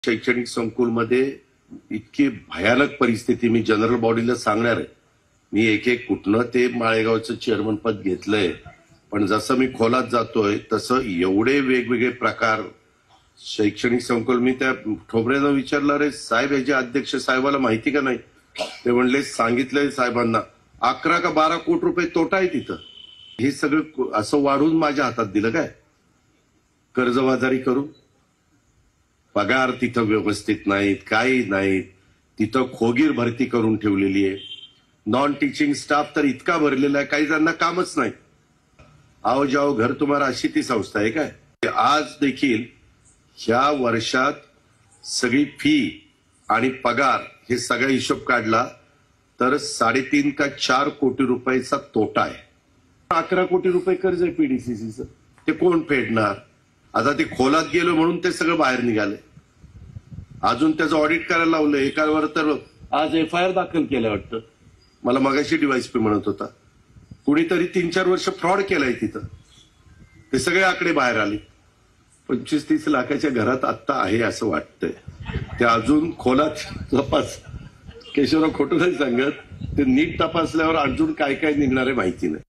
शैक्षणिक संकुलमध्ये इतकी भयानक परिस्थिती मी जनरल बॉडीला सांगणार आहे. मी एक एक कुठनं ते माळेगावचं चेअरमन पद घेतलंय, पण जसं मी खोलात जातोय तसं एवढे वेगवेगळे प्रकार शैक्षणिक संकुल. मी त्या ठोबरेनं विचारलं, अरे साहेब याचे अध्यक्ष साहेबाला माहिती का नाही? ते म्हणले सांगितलंय साहेबांना. 11 का 12 कोटी रुपये तोटा आहे तिथं. हे सगळं असं वाढून माझ्या हातात दिलं काय? कर्जबाजारी करू, पगार तिथं व्यवस्थित नाहीत, काही नाहीत. तिथं खोगीर भरती करून ठेवलेली आहे. नॉन टीचिंग स्टाफ तर इतका भरलेला आहे, काही जणांना कामच नाही. आओ जाओ घर तुम्हाला अशी ती संस्था आहे काय? आज देखील ह्या वर्षात सगळी फी आणि पगार हे सगळा हिशोब काढला तर 3.5 का 4 कोटी रुपयाचा तोटा आहे. 11 कोटी रुपये कर्ज आहे पीडीसीसीचं. ते कोण फेडणार? आता ते खोलात गेलो म्हणून ते सगळं बाहेर निघाले. अजून त्याचं ऑडिट करायला लावलं. एकावर तर आज FIR दाखल केलं वाटतं. मला मगाशी डीवायएसपी म्हणत होता कुणीतरी 3-4 वर्ष फ्रॉड केलाय तिथं. ते सगळे आकडे बाहेर आले. 25-30 लाखाच्या घरात आत्ता आहे असं वाटतंय. ते अजून खोलात तपास. केशवराव खोटं नाही सांगत. ते नीट तपासल्यावर अजून काय काय निघणार आहे माहिती नाही.